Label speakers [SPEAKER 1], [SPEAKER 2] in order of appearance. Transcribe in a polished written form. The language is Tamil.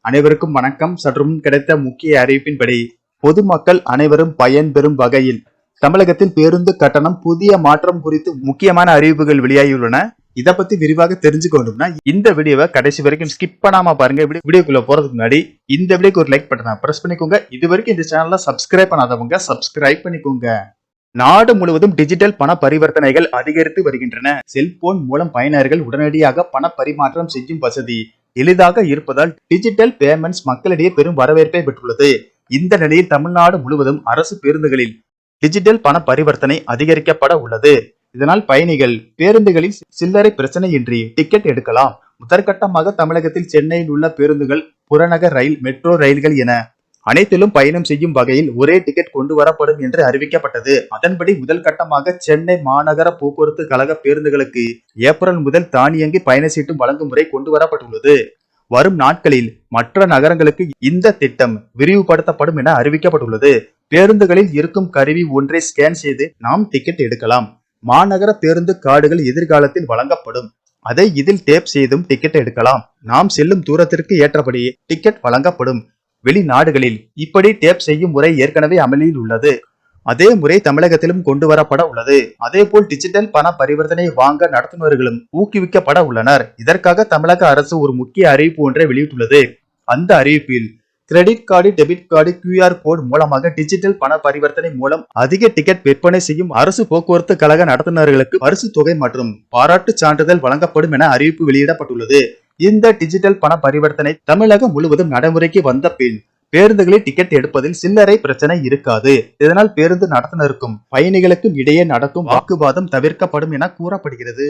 [SPEAKER 1] அனைவருக்கும் வணக்கம். சற்றுமுன் கிடைத்த முக்கிய அறிவிப்பின்படி பொதுமக்கள் அனைவரும் பயன்பெறும் வகையில் தமிழகத்தில் பேருந்து கட்டணம் புதிய மாற்றம் குறித்து முக்கியமான அறிவிப்புகள் வெளியாகியுள்ளன. இதை பத்தி விரிவாக தெரிஞ்சுக்கணும்னா இந்த வீடியோவை கடைசி வரைக்கும் ஸ்கிப் பண்ணாம பாருங்க. வீடியோக்குள்ள போறதுக்கு முன்னாடி இந்த வீடியோக்கு ஒரு லைக் பட்டனை பிரஸ் பண்ணிக்கோங்க. இது வரைக்கும் இந்த சேனலை சப்ஸ்கிரைப் பண்ணாதவங்க சப்ஸ்கிரைப் பண்ணிக்கோங்க. நாடு முழுவதும் டிஜிட்டல் பண பரிவர்த்தனைகள் அதிகரித்து வருகின்றன. செல்போன் மூலம் பயனர்கள் உடனடியாக பண பரிமாற்றம் செய்யும் வசதி எளிதாக இருப்பதால் டிஜிட்டல் பேமெண்ட்ஸ் மக்களிடையே பெரும் வரவேற்பை பெற்றுள்ளது. இந்த நிலையில் தமிழ்நாடு முழுவதும் அரசு பேருந்துகளில் டிஜிட்டல் பண பரிவர்த்தனை அதிகரிக்கப்பட உள்ளது. இதனால் பயணிகள் பேருந்துகளில் சில்லறை பிரச்சனையின்றி டிக்கெட் எடுக்கலாம். முதற்கட்டமாக தமிழகத்தில் சென்னையில் உள்ள பேருந்துகள், புறநகர் ரயில், மெட்ரோ ரயில்கள் என அனைத்திலும் பயணம் செய்யும் வகையில் ஒரே டிக்கெட் கொண்டு வரப்படும் என்று அறிவிக்கப்பட்டது. அதன்படி முதல் கட்டமாக சென்னை மாநகர போக்குவரத்து கழக பேருந்துகளுக்கு ஏப்ரல் முதல் தானியங்கி பயண சீட்டும் வழங்கும் முறை கொண்டு வரப்பட்டுள்ளது. வரும் நாட்களில் மற்ற நகரங்களுக்கு இந்த திட்டம் விரிவுபடுத்தப்படும் என அறிவிக்கப்பட்டுள்ளது. பேருந்துகளில் இருக்கும் கருவி ஒன்றை ஸ்கேன் செய்து நாம் டிக்கெட் எடுக்கலாம். மாநகர பேருந்து கார்டுகள் எதிர்காலத்தில் வழங்கப்படும். அதை இதில் டேப் செய்தும் டிக்கெட் எடுக்கலாம். நாம் செல்லும் தூரத்திற்கு ஏற்றபடி டிக்கெட் வழங்கப்படும். வெளிநாடுகளில் இப்படி டேப் செய்யும் முறை ஏற்கனவே அமலில் உள்ளது. அதே முறை தமிழகத்திலும் கொண்டு வரப்பட உள்ளது. அதே போல் டிஜிட்டல் பண பரிவர்த்தனை வாங்க நடத்துனர்களும் ஊக்குவிக்கப்பட உள்ளனர். இதற்காக தமிழக அரசு ஒரு முக்கிய அறிவிப்பு ஒன்றை வெளியிட்டுள்ளது. அந்த அறிவிப்பில் credit card, debit card, QR code மூலமாக டிஜிட்டல் பண பரிவர்த்தனை மூலம் அதிக டிக்கெட் விற்பனை செய்யும் அரசு போக்குவரத்து கழக நடத்துனர்களுக்கு பரிசு தொகை மற்றும் பாராட்டு சான்றிதழ் வழங்கப்படும் என அறிவிப்பு வெளியிடப்பட்டுள்ளது. இந்த டிஜிட்டல் பண பரிவர்த்தனை தமிழகம் முழுவதும் நடைமுறைக்கு வந்த பின் பேருந்துகளில் டிக்கெட் எடுப்பதில் சில்லறை பிரச்சனை இருக்காது. இதனால் பேருந்து நடத்துனருக்கும் பயணிகளுக்கும் இடையே நடக்கும் வாக்குவாதம் தவிர்க்கப்படும் என கூறப்படுகிறது.